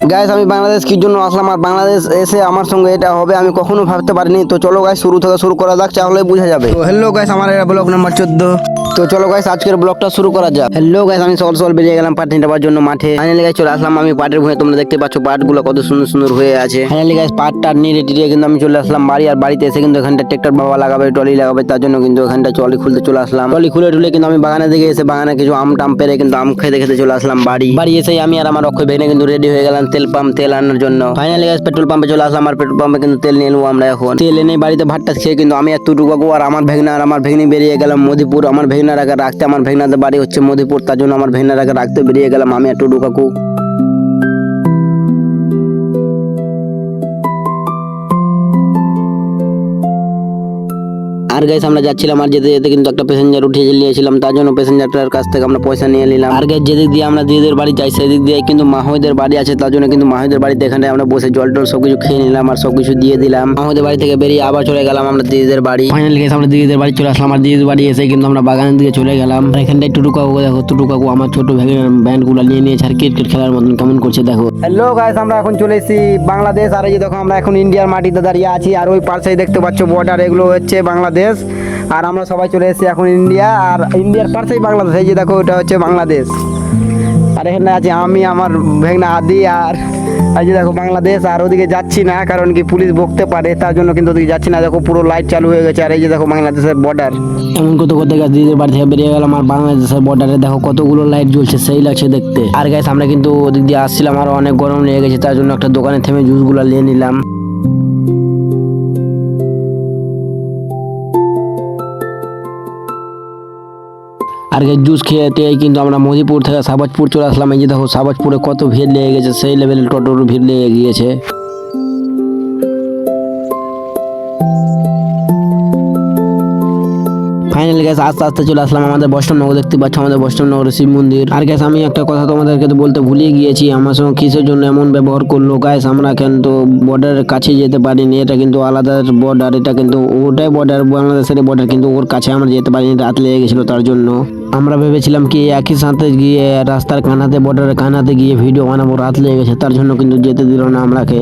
Guys আমি বাংলাদেশ কি জন্য আসলাম আর বাংলাদেশ এসে আমার সঙ্গে এটা হবে আমি কখনো ভাবতে পারিনি। তো চলো গাইস শুরু থেকে শুরু করা যাক, তাহলে বোঝা যাবে। তো হ্যালো গাইস, আমার এটা ব্লগ নাম্বার 14। তো চলো গাইস আজকের ব্লগটা শুরু করা যাক। হ্যালো গাইস, আমি সকাল সকাল বেরিয়ে গেলাম পাট নেবার জন্য মাঠে। ফাইনালি গাইস চলে আসলাম আমি পাটের ভুঁয়ে। তোমরা দেখতে পাচ্ছ পাটগুলো কত সুন্দর সুন্দর হয়ে আছে। ফাইনালি গাইস পাটটা নিয়ে রেডি কিন্তু আমি চলে আসলাম বাড়ি। আর বাড়িতে এসে কিন্তু এখানটা ট্রাক্টর বাবা লাগাবে, টলি লাগাবে, তার জন্য কিন্তু এখানটা টলি খুলতে চলে আসলাম। টলি খুলে টুলে কিন্তু আমি বাগানে দিকে এসে বাগানে কিছু আম টাম পেরে কিন্তু আম খেতে খেতে চলে আসলাম বাড়ি এসে আমি আর আমার অক্ষয় ভাইনা কিন্তু রেডি হয়ে গেলাম তেল আনার জন্য। ফাইনালি গাইস পেট্রোল পাম্পে চলে আসলাম। আর পেট্রোল পাম্পে কিন্তু তেল নিয়ে নেবো আমরা এখন। তেল এনে বাড়িতে ভাতটা খেয়ে কিন্তু আমি আর টুটু কাকু আর আমার ভেগনা আর আমার ভেগনি বেরিয়ে গেলাম মধুপুর। আমার ভেগনার আগে রাখতে, আমার ভেগনাদের বাড়ি হচ্ছে মধুপুর, তার জন্য আমার ভেগনার আগে রাখতে বেরিয়ে গেলাম আমি আর টুটু কাকু। আর গাইস আমরা যাচ্ছিলাম আর যেতে যেতে কিন্তু একটা প্যাসেঞ্জার উঠিয়ে নিয়েছিলাম, তার জন্য প্যাসেঞ্জারটার কাছ থেকে আমরা পয়সা নিয়ে নিলাম। আর গাইস যেদিক দিয়ে আমরা দিদিদের বাড়ি যাই সেদিক দিয়ে কিন্তু মাহমুদের বাড়ি আছে, তার জন্য কিন্তু মাহমুদের বাড়িতে এখানে আমরা বসে জল টল সবকিছু খেয়ে নিলাম আর সবকিছু দিয়ে দিলাম। মাহমুদের বাড়ি থেকে বেরিয়ে আবার চলে গেলাম আমরা দিদিদের বাড়ি। ফাইনালি গাইস আমরা দিদিদের বাড়ি চলে আসলাম। আর দিদিদের বাড়ি এসে কিন্তু আমরা বাগানের দিকে চলে গেলাম। আর এখানটায় টুটু কাকু দেখো, টুটু কাকু আমার ছোট ব্যান্ড গুলো নিয়ে নিয়েছে আর ক্রিকেট খেলার মতন কেমন করছে দেখো। হ্যালো গাইস, আমরা এখন চলে এসেছি বাংলাদেশ। আর এই যে দেখো আমরা এখন ইন্ডিয়ার মাটিতে দাঁড়িয়ে আছি। আর ওই পাশেই দেখতে পাচ্ছ বর্ডার, এগুলো হচ্ছে বাংলাদেশ। আর আমরা সবাই চলে এসেছি এখন ইন্ডিয়া। আর ইন্ডিয়ার পাশেই বাংলাদেশ, এই যে দেখো ওটা হচ্ছে বাংলাদেশ। আর এখানে আছে আমি, আমার ভেগনা আদি, আর এই যে দেখো বাংলাদেশ। আর ওদিকে যাচ্ছি না কারণ কি পুলিশ বকতে পারে, তার জন্য কিন্তু ওদিকে যাচ্ছি না। দেখো পুরো লাইট চালু হয়ে গেছে। আর এই যে দেখো বাংলাদেশের বর্ডার। এমন কত করতে গেছে দিদির বাড়ি থেকে বেরিয়ে গেলাম আর বাংলাদেশের বর্ডারে দেখো কতগুলো লাইট জ্বলছে, সেই লাগছে দেখতে। আর গাইস আমরা কিন্তু ওদিক দিয়ে আসছিলাম আর অনেক গরম লেগে গেছে, তার জন্য একটা দোকানে থেমে জুসগুলো নিয়ে নিলাম। আর জুস খেতে কিন্তু আমরা মদিপুর থেকে সাবাজপুর চলে আসলাম। এই যে দেখো সাবাজপুরে কত ভিড় লেগে গেছে, সেই লেভেলের টোটোর ভিড় লেগে গিয়েছে। ফাইনালি গ্যাস আস্তে আস্তে চলে আসলাম আমাদের বৈষ্ণবনগর। দেখতে পাচ্ছ আমাদের বৈষ্ণবনগরের শিব মন্দির। আর গ্যাস আমি একটা কথা তোমাদেরকে তো বলতে ভুলিয়ে গিয়েছি, আমার সঙ্গে কিসের জন্য এমন ব্যবহার করলো গাইস। আমরা কিন্তু বর্ডারের কাছে যেতে পারিনি, এটা কিন্তু আলাদা বর্ডার, এটা কিন্তু ওটাই বর্ডার, বাংলাদেশের বর্ডার, কিন্তু ওর কাছে আমরা যেতে পারিনি, রাত লেগে গেছিল। তার জন্য আমরা ভেবেছিলাম কি একই সাথে গিয়ে রাস্তার কানাতে বর্ডারের কানাতে গিয়ে ভিডিও বানাবো, রাত লেগে গেছে, তার জন্য কিন্তু যেতে দিল না আমরাকে।